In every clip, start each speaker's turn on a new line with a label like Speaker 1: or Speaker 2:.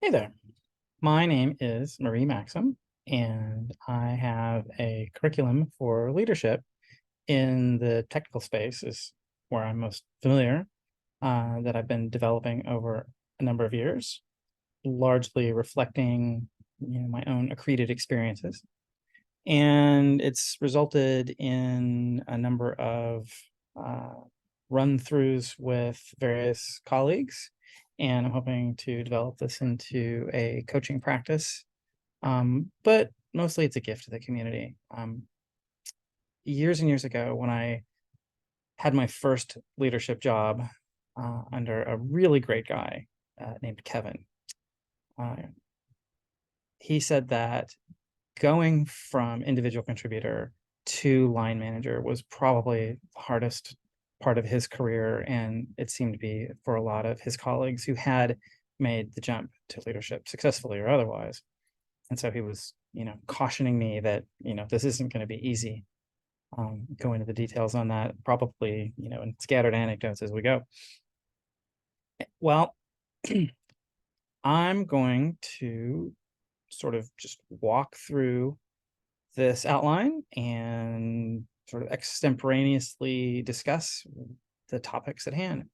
Speaker 1: Hey there. My name is Marie Maxim, and I have a curriculum for leadership in the technical space, is where I'm most familiar, that I've been developing over a number of years, largely reflecting, my own accreted experiences. And it's resulted in a number of uh, run-throughs with various colleagues, and I'm hoping to develop this into a coaching practice. But mostly it's a gift to the community. Years and years ago, when I had my first leadership job under a really great guy named Kevin, uh, he said that going from individual contributor to line manager was probably the hardest part of his career. And it seemed to be for a lot of his colleagues who had made the jump to leadership successfully or otherwise. And so he was, cautioning me that, this isn't going to be easy. Go into the details on that probably, in scattered anecdotes as we go. Well, I'm going to sort of just walk through this outline and sort of extemporaneously discuss the topics at hand.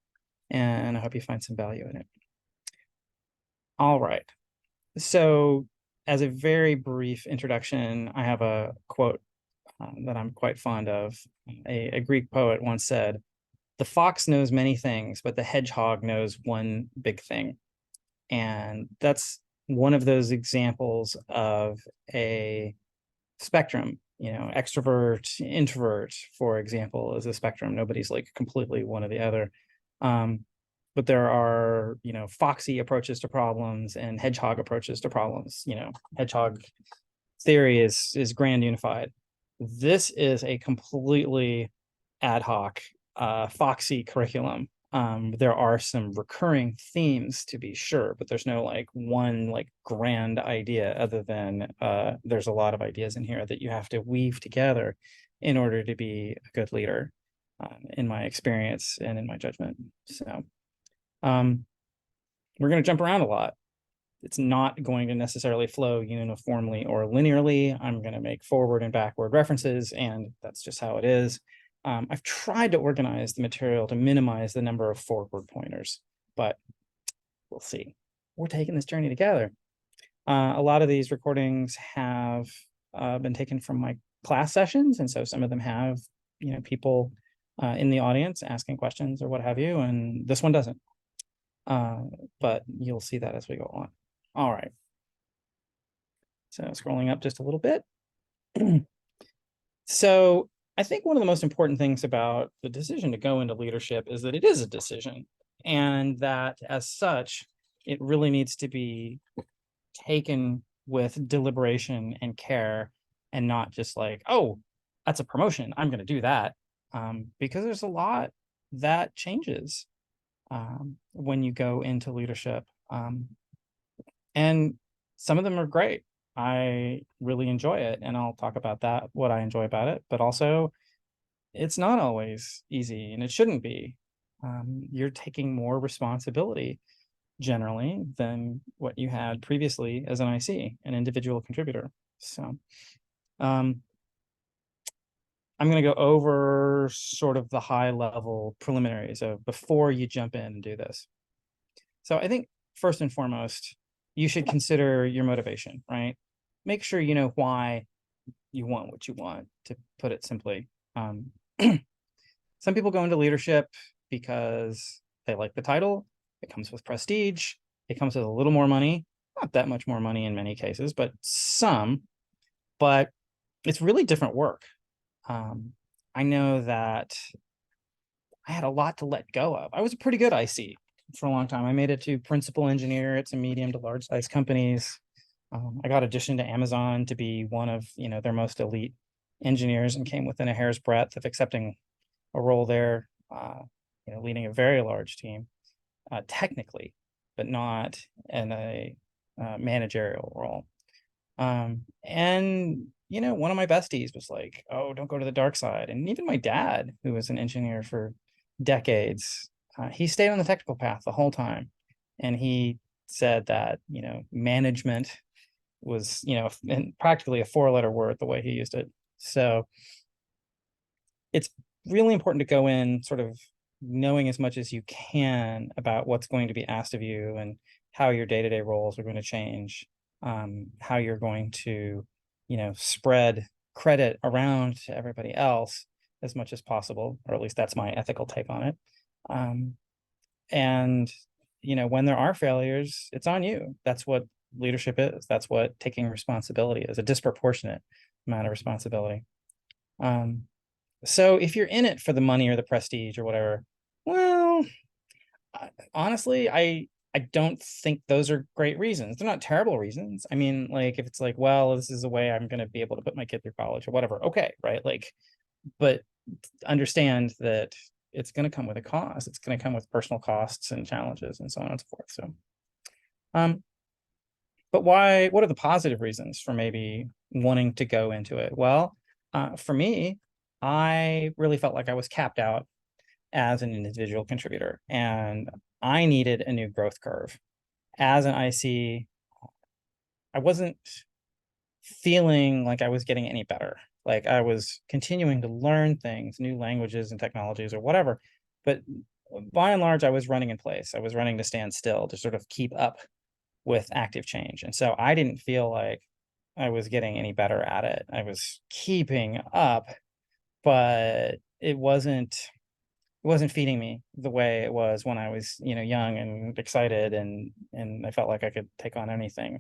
Speaker 1: And I hope you find some value in it. All right. So, as a very brief introduction, I have a quote that I'm quite fond of. A Greek poet once said, "The fox knows many things, but the hedgehog knows one big thing." And that's one of those examples of a spectrum. Extrovert, introvert, for example, is a spectrum. Nobody's like completely one or the other. But there are, foxy approaches to problems and hedgehog approaches to problems. Hedgehog theory is grand unified. This is a completely ad hoc, foxy curriculum. There are some recurring themes to be sure, but there's no like one like grand idea other than there's a lot of ideas in here that you have to weave together in order to be a good leader, in my experience and in my judgment. So we're going to jump around a lot. It's not going to necessarily flow uniformly or linearly. I'm going to make forward and backward references, and that's just how it is. I've tried to organize the material to minimize the number of forward pointers, but we'll see. We're taking this journey together. A lot of these recordings have been taken from my class sessions, and so some of them have, people in the audience asking questions or what have you, and this one doesn't. But you'll see that as we go on. All right. So scrolling up just a little bit. So I think one of the most important things about the decision to go into leadership is that it is a decision, and that as such, it really needs to be taken with deliberation and care, and not just like, oh, that's a promotion, I'm going to do that. Because there's a lot that changes when you go into leadership. And some of them are great. I really enjoy it, and I'll talk about that, what I enjoy about it. But also, it's not always easy, and it shouldn't be. You're taking more responsibility generally than what you had previously as an IC, an individual contributor. So I'm going to go over sort of the high level preliminaries of before you jump in and do this. So I think first and foremost, you should consider your motivation, right? Make sure you know why you want what you want, to put it simply. Some people go into leadership because they like the title. It comes with prestige. It comes with a little more money, not that much more money in many cases, but some. But it's really different work. I know that I had a lot to let go of. I was a pretty good IC for a long time. I made it to principal engineer at some medium to large size companies. I got auditioned to Amazon to be one of their most elite engineers, and came within a hair's breadth of accepting a role there, leading a very large team, technically, but not in a managerial role. And one of my besties was like, "Oh, don't go to the dark side." And even my dad, who was an engineer for decades, he stayed on the technical path the whole time, and he said that, management was, and practically a 4-letter word the way he used it. So it's really important to go in sort of knowing as much as you can about what's going to be asked of you and how your day-to-day roles are going to change, how you're going to, spread credit around to everybody else as much as possible, or at least that's my ethical take on it. Um, and, when there are failures, it's on you. That's what leadership is. That's what taking responsibility is, a disproportionate amount of responsibility. So if you're in it for the money or the prestige or whatever, well, honestly, I don't think those are great reasons. They're not terrible reasons. I mean, like if it's like, well, this is a way I'm going to be able to put my kid through college or whatever. Okay, right? Like, but understand that it's going to come with a cost. It's going to come with personal costs and challenges and so on and so forth. So, um, but why? What are the positive reasons for maybe wanting to go into it? Well, for me, I really felt like I was capped out as an individual contributor, and I needed a new growth curve. As an IC, I wasn't feeling like I was getting any better. Like I was continuing to learn things, new languages and technologies or whatever, but by and large, I was running in place. I was running to stand still to sort of keep up with active change. And so I didn't feel like I was getting any better at it. I was keeping up, but it wasn't feeding me the way it was when I was, young and excited and I felt like I could take on anything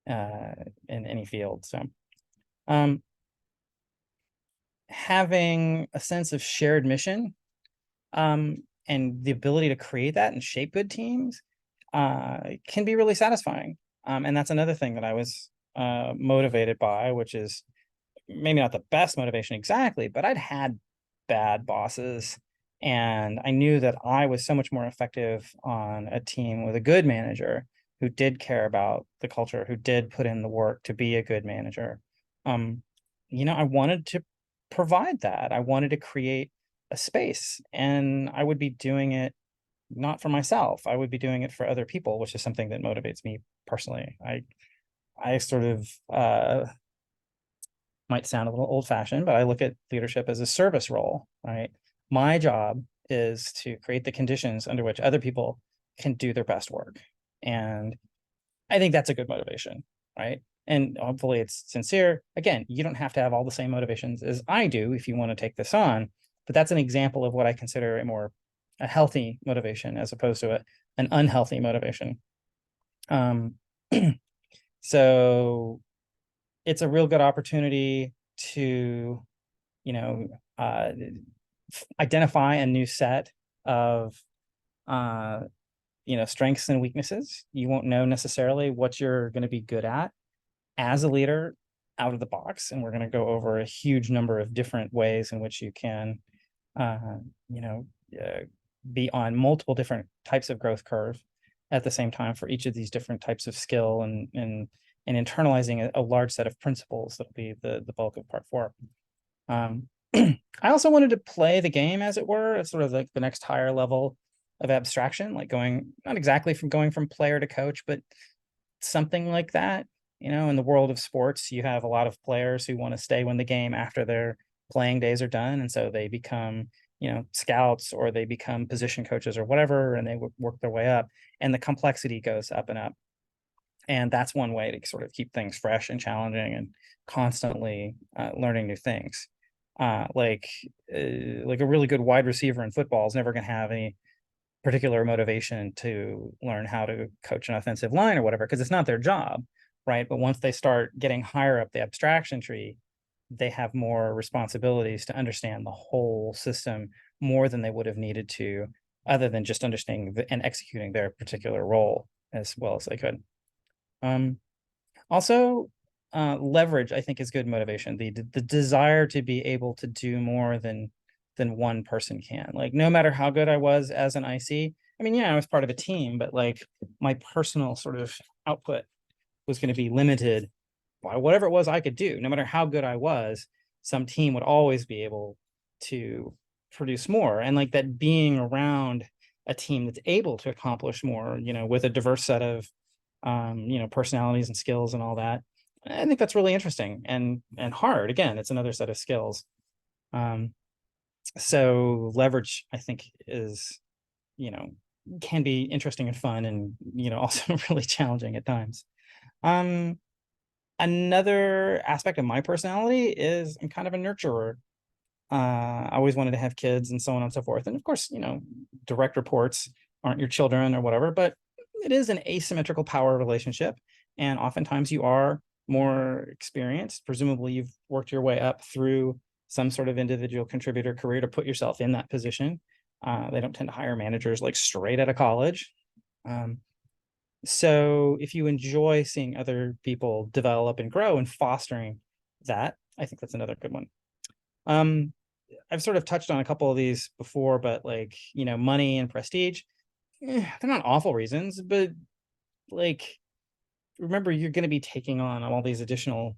Speaker 1: in any field. So um having a sense of shared mission and the ability to create that and shape good teams can be really satisfying. And that's another thing that I was motivated by, which is maybe not the best motivation exactly, but I'd had bad bosses. And I knew that I was so much more effective on a team with a good manager who did care about the culture, who did put in the work to be a good manager. Um, I wanted to provide that. I wanted to create a space, and I would be doing it not for myself. I would be doing it for other people, which is something that motivates me personally. I sort of might sound a little old fashioned, but I look at leadership as a service role, right? My job is to create the conditions under which other people can do their best work. And I think that's a good motivation, right? And hopefully it's sincere. Again, you don't have to have all the same motivations as I do if you want to take this on, but that's an example of what I consider a healthy motivation as opposed to an unhealthy motivation. Um, so it's a real good opportunity to, you know, uh, identify a new set of, uh, strengths and weaknesses. You won't know necessarily what you're going to be good at as a leader out of the box. And we're going to go over a huge number of different ways in which you can, uh, you know, uh, be on multiple different types of growth curve at the same time for each of these different types of skill and internalizing a large set of principles that'll be the bulk of part 4. I also wanted to play the game, as it were. It's sort of like the next higher level of abstraction, like not exactly from going from player to coach, but something like that. In the world of sports, you have a lot of players who want to stay when the game after their playing days are done. And so they become, scouts, or they become position coaches or whatever, and they work their way up. And the complexity goes up and up. And that's one way to sort of keep things fresh and challenging and constantly learning new things. Like a really good wide receiver in football is never going to have any particular motivation to learn how to coach an offensive line or whatever, because it's not their job, right? But once they start getting higher up the abstraction tree, they have more responsibilities to understand the whole system more than they would have needed to, other than just understanding and executing their particular role as well as they could. Also, leverage, I think, is good motivation. The desire to be able to do more than one person can. Like, no matter how good I was as an IC, I mean, yeah, I was part of a team, but like my personal sort of output was going to be limited by whatever it was I could do. No matter how good I was, some team would always be able to produce more. And like that, being around a team that's able to accomplish more, with a diverse set of personalities and skills and all that. I think that's really interesting and hard. Again, it's another set of skills. Um, so leverage, I think, is, can be interesting and fun, and also really challenging at times. Um, Another aspect of my personality is I'm kind of a nurturer. I always wanted to have kids and so on and so forth. And of course, direct reports aren't your children or whatever, but it is an asymmetrical power relationship. And oftentimes you are more experienced. Presumably, you've worked your way up through some sort of individual contributor career to put yourself in that position. They don't tend to hire managers like straight out of college. Um, so if you enjoy seeing other people develop and grow and fostering that, I think that's another good one. Um, I've sort of touched on a couple of these before, but like, money and prestige, they're not awful reasons, but like, remember, you're going to be taking on all these additional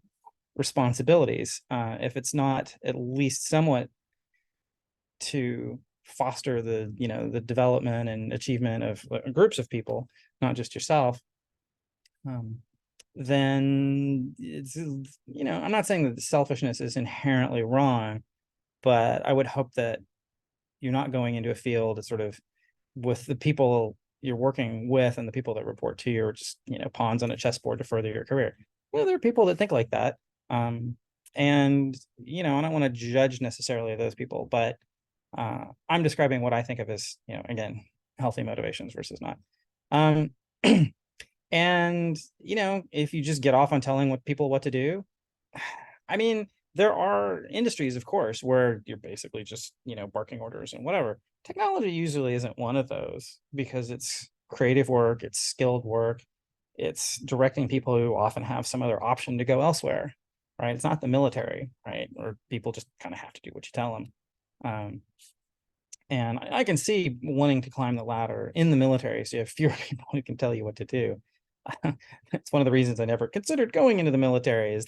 Speaker 1: responsibilities. If it's not at least somewhat to foster the development and achievement of groups of people, not just yourself, um, then I'm not saying that the selfishness is inherently wrong, but I would hope that you're not going into a field sort of with the people you're working with and the people that report to you are just pawns on a chessboard to further your career. There are people that think like that, and I don't want to judge necessarily those people, but I'm describing what I think of as again, healthy motivations versus not. um and if you just get off on telling people what to do, I mean, there are industries, of course, where you're basically just, barking orders and whatever. Technology usually isn't one of those because it's creative work, it's skilled work, it's directing people who often have some other option to go elsewhere, right? It's not the military, right? Or people just kind of have to do what you tell them. Um, and I can see wanting to climb the ladder in the military, so you have fewer people who can tell you what to do. It's one of the reasons I never considered going into the military, is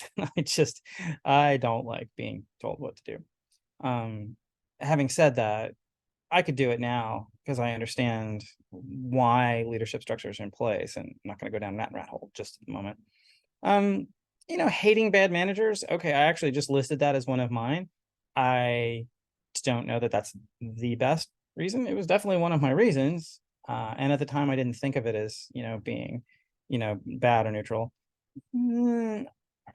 Speaker 1: I don't like being told what to do. Having said that, I could do it now because I understand why leadership structures are in place, and I'm not going to go down that rat hole just at the moment. Um, hating bad managers. Okay, I actually just listed that as one of mine. I don't know that that's the best reason. It was definitely one of my reasons. And at the time, I didn't think of it as, being, bad or neutral.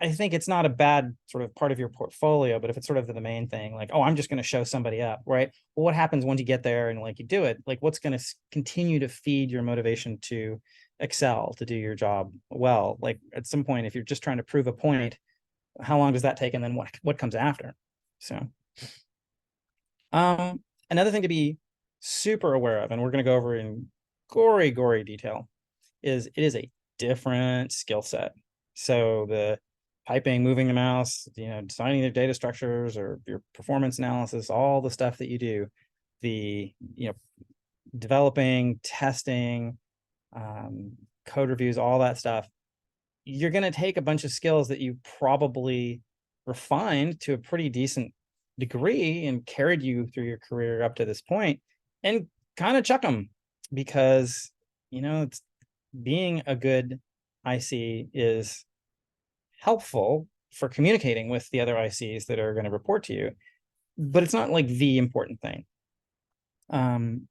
Speaker 1: I think it's not a bad sort of part of your portfolio, but if it's sort of the main thing, like, oh, I'm just going to show somebody up, right? Well, what happens once you get there and like you do it? Like, what's going to continue to feed your motivation to excel, to do your job well? Like, at some point, if you're just trying to prove a point, how long does that take? And then what comes after? So, another thing to be super aware of, and we're going to go over in gory detail, is it is a different skill set. So the typing, moving the mouse, designing their data structures or your performance analysis, all the stuff that you do, the developing, testing, code reviews, all that stuff, you're going to take a bunch of skills that you probably refined to a pretty decent degree and carried you through your career up to this point, and kind of chuck them, because it's being a good IC is helpful for communicating with the other ICs that are going to report to you, but it's not like the important thing.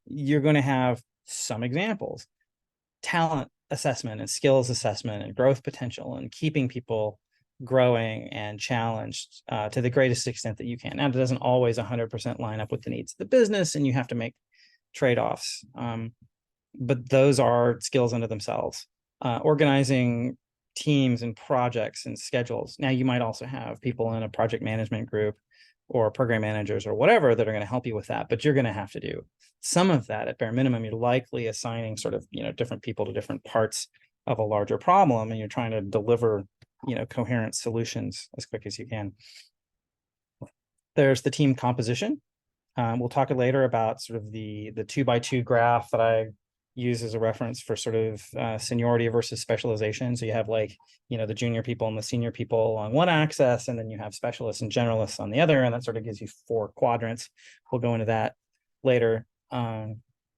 Speaker 1: You're going to have some examples: talent assessment and skills assessment and growth potential and keeping people growing and challenged to the greatest extent that you can. Now, it doesn't always 100% line up with the needs of the business, and you have to make trade-offs. But those are skills unto themselves. Organizing teams and projects and schedules. Now, you might also have people in a project management group or program managers or whatever that are going to help you with that, but you're going to have to do some of that at bare minimum. You're likely assigning sort of, different people to different parts of a larger problem, and you're trying to deliver, coherent solutions as quick as you can. There's the team composition. We'll talk later about sort of the 2x2 graph that I use as a reference for sort of seniority versus specialization. So you have like, the junior people and the senior people on one axis, and then you have specialists and generalists on the other, and that sort of gives you 4 quadrants. We'll go into that later.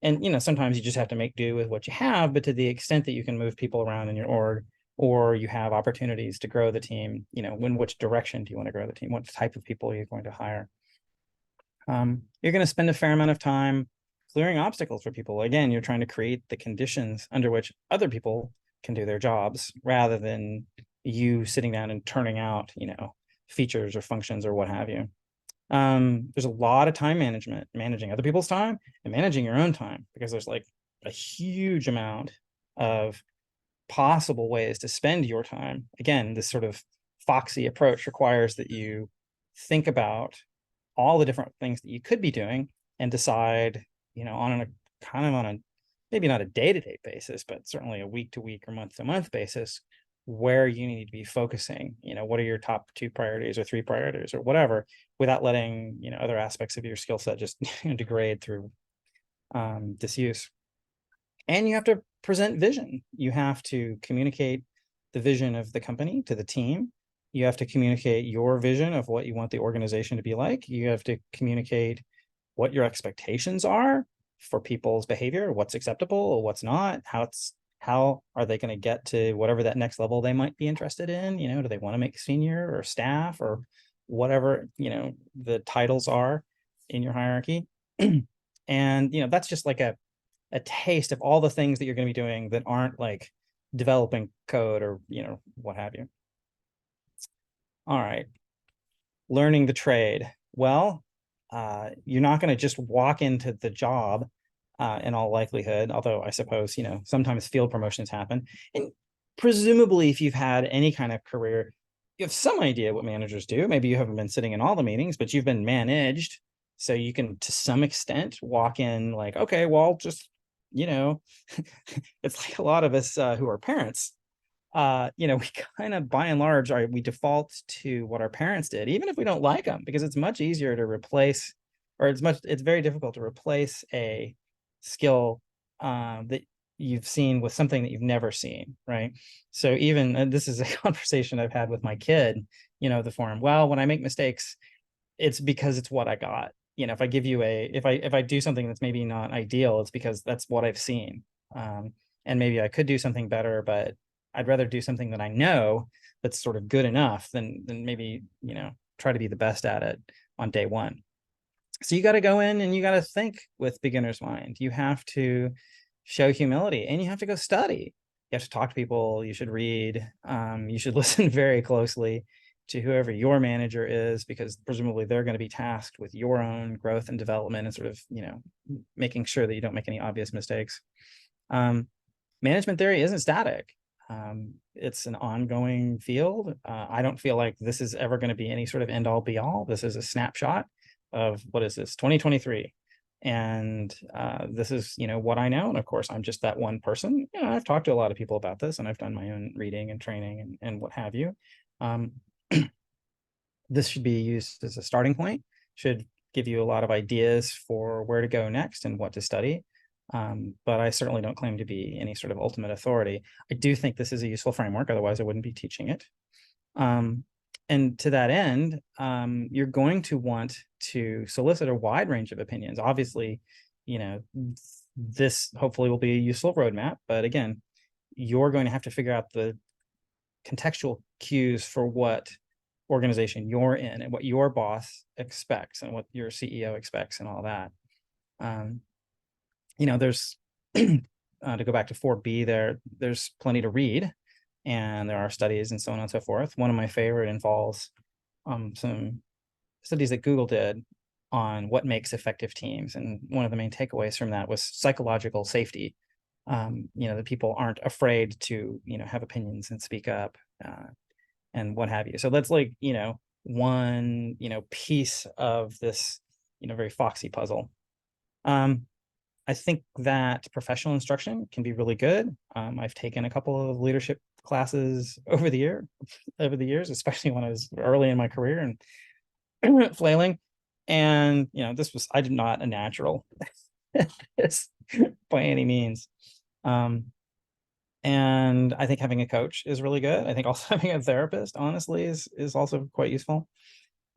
Speaker 1: And, sometimes you just have to make do with what you have, but to the extent that you can move people around in your org, or you have opportunities to grow the team, in which direction do you want to grow the team? What type of people are you going to hire? You're going to spend a fair amount of time clearing obstacles for people. Again, you're trying to create the conditions under which other people can do their jobs, rather than you sitting down and turning out, features or functions or what have you. There's a lot of time management, managing other people's time and managing your own time, because there's like a huge amount of possible ways to spend your time. Again, this sort of foxy approach requires that you think about all the different things that you could be doing and decide, on a kind of on a, maybe not a day-to-day basis, but certainly a week-to-week or month-to-month basis, where you need to be focusing. What are your top 2 priorities or 3 priorities or whatever, without letting, other aspects of your skill set just degrade through disuse. And you have to present vision. You have to communicate the vision of the company to the team. You have to communicate your vision of what you want the organization to be like. You have to communicate what your expectations are for people's behavior, what's acceptable, what's not, how are they going to get to whatever that next level they might be interested in. Do they want to make senior or staff or whatever, the titles are in your hierarchy. And, that's just like a taste of all the things that you're going to be doing that aren't like developing code or, what have you. All right. Learning the trade. Well, you're not going to just walk into the job in all likelihood, although I suppose, sometimes field promotions happen. And presumably, if you've had any kind of career, you have some idea what managers do. Maybe you haven't been sitting in all the meetings, but you've been managed. So you can, to some extent, walk in like, okay, well, just, it's like a lot of us who are parents. We kind of, by and large, we default to what our parents did, even if we don't like them, because it's much easier to replace, or it's very difficult to replace a skill that you've seen with something that you've never seen, right? So even, and this is a conversation I've had with my kid, the forum. Well, when I make mistakes, it's because it's what I got. If I give you if I do something that's maybe not ideal, it's because that's what I've seen. And maybe I could do something better, but I'd rather do something that I know that's sort of good enough than maybe, try to be the best at it on day one. So you got to go in and you got to think with beginner's mind. You have to show humility, and you have to go study. You have to talk to people. You should read. You should listen very closely to whoever your manager is, because presumably they're going to be tasked with your own growth and development, and sort of, making sure that you don't make any obvious mistakes. Management theory isn't static. It's an ongoing field. I don't feel like this is ever going to be any sort of end all be all. This is a snapshot of, what is this, 2023. And this is, what I know. And of course, I'm just that one person. I've talked to a lot of people about this, and I've done my own reading and training and what have you. This should be used as a starting point, should give you a lot of ideas for where to go next and what to study. But I certainly don't claim to be any sort of ultimate authority. I do think this is a useful framework, otherwise I wouldn't be teaching it. And to that end, you're going to want to solicit a wide range of opinions. Obviously, this hopefully will be a useful roadmap, but again, you're going to have to figure out the contextual cues for what organization you're in and what your boss expects and what your CEO expects and all that. There's to go back to 4B, there's plenty to read, and there are studies and so on and so forth. One of my favorite involves some studies that Google did on what makes effective teams, and one of the main takeaways from that was psychological safety. That people aren't afraid to have opinions and speak up and what have you. So that's like one piece of this very foxy puzzle. I think that professional instruction can be really good. I've taken a couple of leadership classes over the years, especially when I was early in my career and flailing. And I did not a natural by any means. And I think having a coach is really good. I think also having a therapist, honestly, is also quite useful.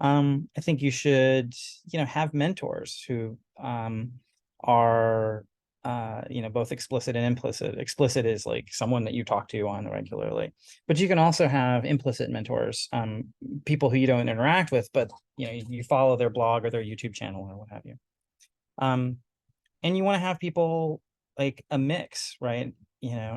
Speaker 1: I think you should, have mentors who are both explicit and implicit. Explicit is like someone that you talk to on regularly, but you can also have implicit mentors, people who you don't interact with, but you follow their blog or their YouTube channel or what have you. And you want to have people like a mix, right?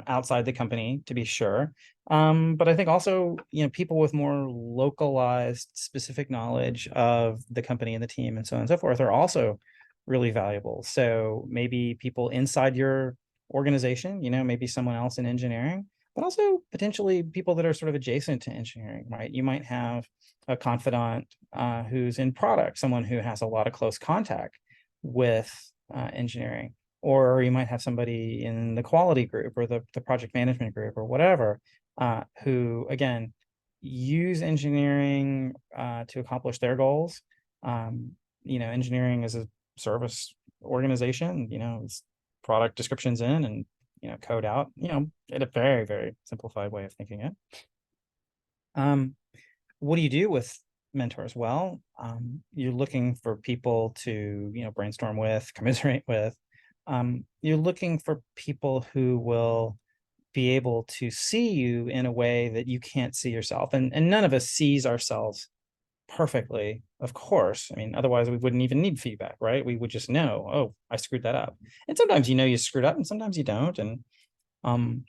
Speaker 1: Outside the company to be sure. But I think also, people with more localized, specific knowledge of the company and the team and so on and so forth are also really valuable. So maybe people inside your organization, maybe someone else in engineering, but also potentially people that are sort of adjacent to engineering, right? You might have a confidant who's in product, someone who has a lot of close contact with engineering, or you might have somebody in the quality group or the project management group or whatever, who again use engineering to accomplish their goals. Engineering is a service organization, it's product descriptions in and code out, in a very, very simplified way of thinking it. What do you do with mentors? Well, you're looking for people to brainstorm with, commiserate with. You're looking for people who will be able to see you in a way that you can't see yourself, and none of us sees ourselves perfectly, of course. I mean, otherwise we wouldn't even need feedback, right? We would just know, oh, I screwed that up. And sometimes you screwed up and sometimes you don't. And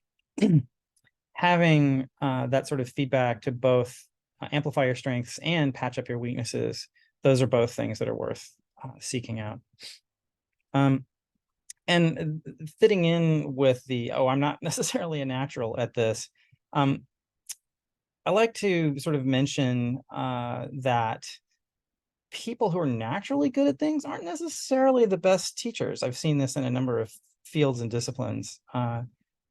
Speaker 1: having that sort of feedback to both amplify your strengths and patch up your weaknesses, those are both things that are worth seeking out. And fitting in with the, I'm not necessarily a natural at this. I like to sort of mention that people who are naturally good at things aren't necessarily the best teachers. I've seen this in a number of fields and disciplines. I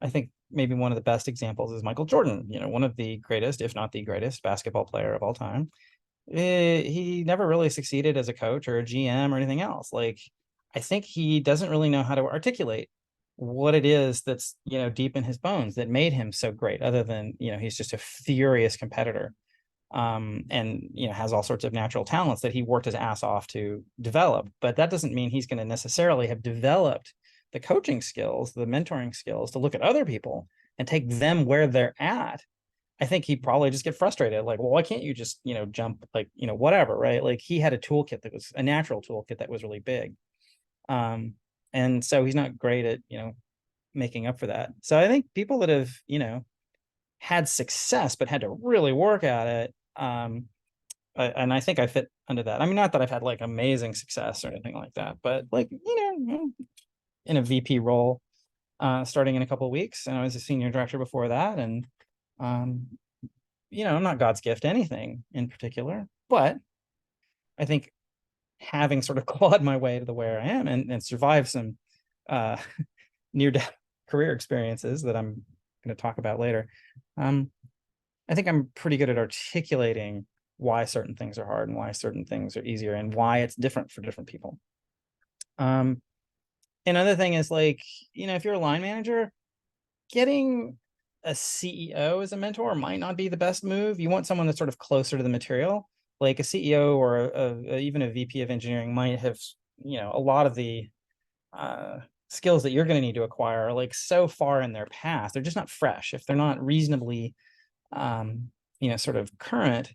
Speaker 1: think maybe one of the best examples is Michael Jordan, one of the greatest, if not the greatest basketball player of all time. He never really succeeded as a coach or a GM or anything else. Like, I think he doesn't really know how to articulate what it is that's, deep in his bones that made him so great, other than, he's just a furious competitor. And has all sorts of natural talents that he worked his ass off to develop. But that doesn't mean he's going to necessarily have developed the coaching skills, the mentoring skills to look at other people and take them where they're at. I think he'd probably just get frustrated, like, well, why can't you just jump, like, whatever, right? Like, he had a toolkit that was a natural toolkit that was really big, and so he's not great at making up for that. So I think people that have had success but had to really work at it, and I think I fit under that. I mean, not that I've had like amazing success or anything like that, but like in a VP role starting in a couple of weeks, and I was a senior director before that. And I'm not God's gift to anything in particular, but I think having sort of clawed my way to the where I am and survived some near-death career experiences that I'm going to talk about later, I think I'm pretty good at articulating why certain things are hard and why certain things are easier and why it's different for different people. Another thing is, like, if you're a line manager, getting a CEO as a mentor might not be the best move. You want someone that's sort of closer to the material. Like a CEO or even a VP of engineering might have, a lot of the skills that you're going to need to acquire are like so far in their past. They're just not fresh. If they're not reasonably, sort of current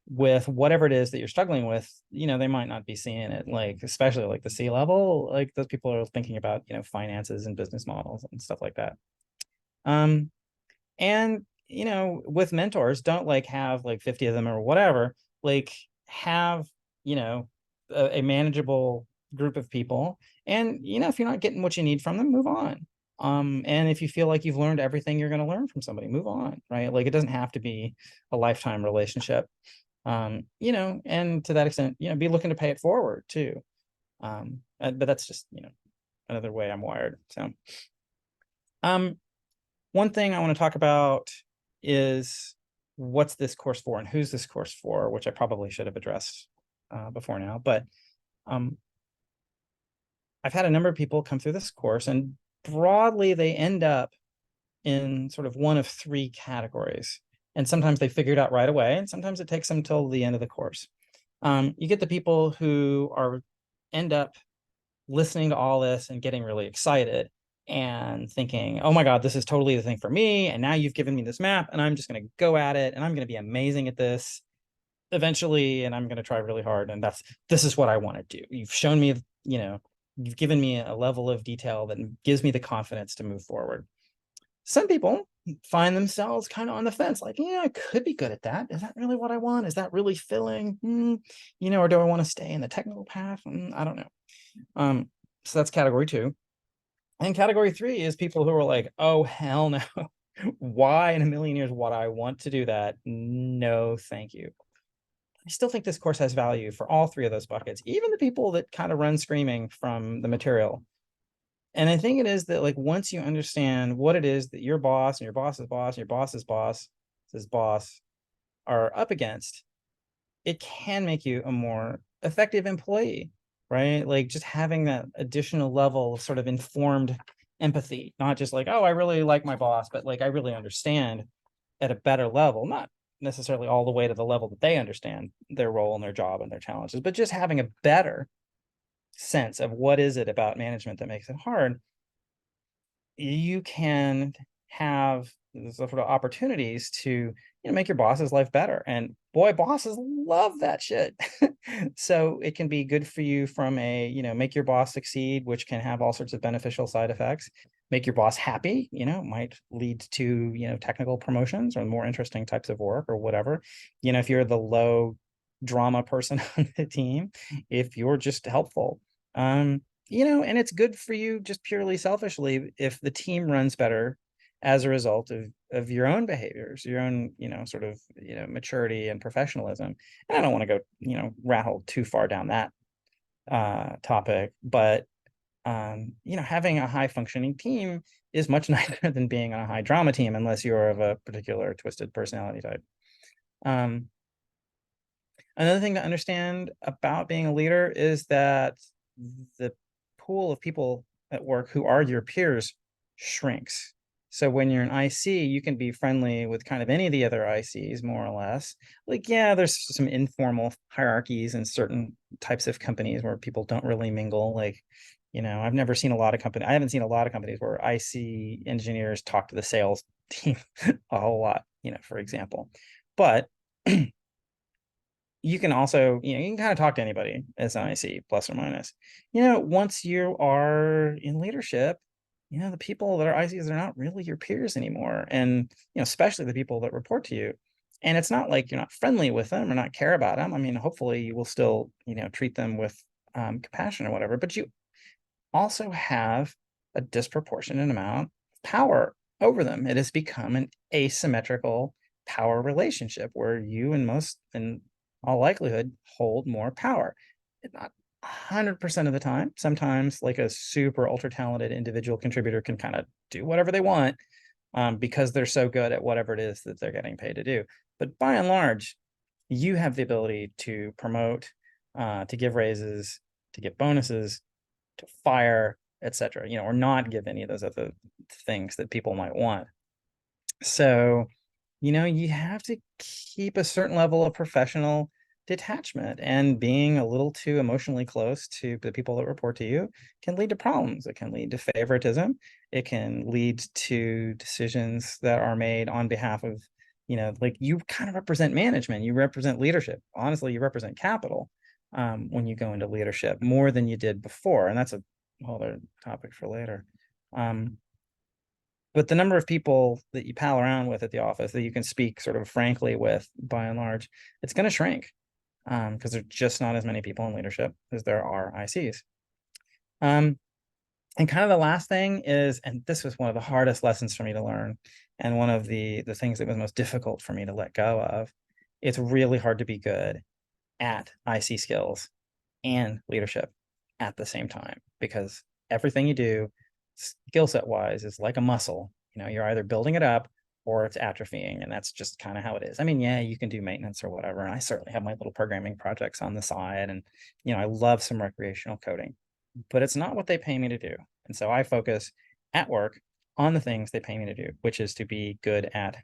Speaker 1: with whatever it is that you're struggling with, they might not be seeing it, like, especially like the C-level, like those people are thinking about, finances and business models and stuff like that. And, with mentors, don't like have like 50 of them or whatever, like have, a manageable group of people. And, if you're not getting what you need from them, move on. And if you feel like you've learned everything you're going to learn from somebody, move on, right? Like, it doesn't have to be a lifetime relationship. And to that extent, be looking to pay it forward too. But that's just, another way I'm wired. So, one thing I want to talk about is what's this course for and who's this course for, which I probably should have addressed before now. But I've had a number of people come through this course, and broadly they end up in sort of one of three categories. And sometimes they figure it out right away, and sometimes it takes them till the end of the course. You get the people who end up listening to all this and getting really excited, and thinking, oh my God, this is totally the thing for me. And now you've given me this map and I'm just going to go at it and I'm going to be amazing at this eventually. And I'm going to try really hard. And this is what I want to do. You've shown me, you've given me a level of detail that gives me the confidence to move forward. Some people find themselves kind of on the fence, like, yeah, I could be good at that. Is that really what I want? Is that really filling? Or do I want to stay in the technical path? I don't know. So that's category 2. And category 3 is people who are like, oh, hell no. Why in a million years would I want to do that? No, thank you. I still think this course has value for all 3 of those buckets, even the people that kind of run screaming from the material. And I think it is that, like, once you understand what it is that your boss and your boss's boss and your boss's boss are up against, it can make you a more effective employee, right? Like, just having that additional level of sort of informed empathy, not just like, oh, I really like my boss, but like, I really understand at a better level, not necessarily all the way to the level that they understand their role and their job and their challenges, but just having a better sense of what is it about management that makes it hard. You can have sort of opportunities to make your boss's life better, and boy, bosses love that shit. So it can be good for you from a make your boss succeed, which can have all sorts of beneficial side effects. Make your boss happy, might lead to technical promotions or more interesting types of work or whatever. If you're the low drama person on the team, if you're just helpful, and it's good for you just purely selfishly if the team runs better as a result of your own behaviors, your own, sort of, maturity and professionalism. And I don't want to go, rattle too far down that topic, but having a high functioning team is much nicer than being on a high drama team, unless you're of a particular twisted personality type. Another thing to understand about being a leader is that the pool of people at work who are your peers shrinks. So when you're an IC, you can be friendly with kind of any of the other ICs, more or less. Like, yeah, there's some informal hierarchies in certain types of companies where people don't really mingle. Like, I've never seen a lot of companies. I haven't seen a lot of companies where IC engineers talk to the sales team a whole lot, for example. But you can also, you can kind of talk to anybody as an IC, plus or minus. Once you are in leadership, the people that are ICs are not really your peers anymore. And, especially the people that report to you. And it's not like you're not friendly with them or not care about them. I mean, hopefully you will still, treat them with compassion or whatever, but you also have a disproportionate amount of power over them. It has become an asymmetrical power relationship where you, in all likelihood, hold more power. Not 100% of the time. Sometimes, like, a super ultra talented individual contributor can kind of do whatever they want because they're so good at whatever it is that they're getting paid to do. But by and large, you have the ability to promote, to give raises, to give bonuses, to fire, etc., or not give any of those other things that people might want. So, you have to keep a certain level of professional detachment, and being a little too emotionally close to the people that report to you can lead to problems. It can lead to favoritism. It can lead to decisions that are made on behalf of, like, you kind of represent management, you represent leadership. Honestly, you represent capital when you go into leadership more than you did before. And that's a whole other topic for later. But the number of people that you pal around with at the office that you can speak sort of frankly with, by and large, it's going to shrink because there's just not as many people in leadership as there are ICs. And kind of the last thing is, and this was one of the hardest lessons for me to learn, and one of the things that was most difficult for me to let go of, it's really hard to be good at IC skills and leadership at the same time, because everything you do skill set wise is like a muscle. You're either building it up or it's atrophying, and that's just kind of how it is. I mean, yeah, you can do maintenance or whatever, and I certainly have my little programming projects on the side, and I love some recreational coding, but it's not what they pay me to do. And so I focus at work on the things they pay me to do, which is to be good at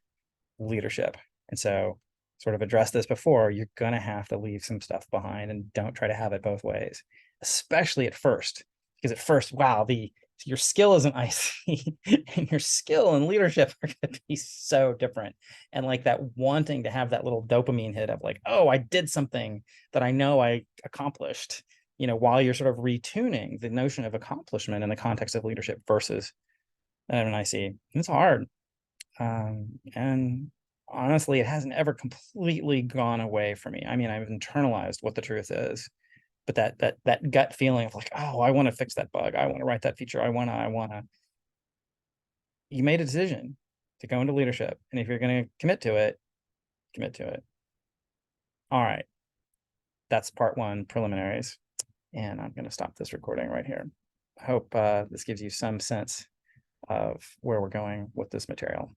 Speaker 1: leadership. And so, sort of addressed this before, you're going to have to leave some stuff behind, and don't try to have it both ways, especially at first, because at first, wow, the your skill is an IC and your skill and leadership are going to be so different. And like that wanting to have that little dopamine hit of like, oh, I did something that I know I accomplished, while you're sort of retuning the notion of accomplishment in the context of leadership versus an IC. It's hard. And honestly, it hasn't ever completely gone away from me. I mean, I've internalized what the truth is, but that gut feeling of like, oh, I want to fix that bug, I want to write that feature, I want to. You made a decision to go into leadership, and if you're going to commit to it, commit to it. All right, that's part one, preliminaries, and I'm going to stop this recording right here. I hope this gives you some sense of where we're going with this material.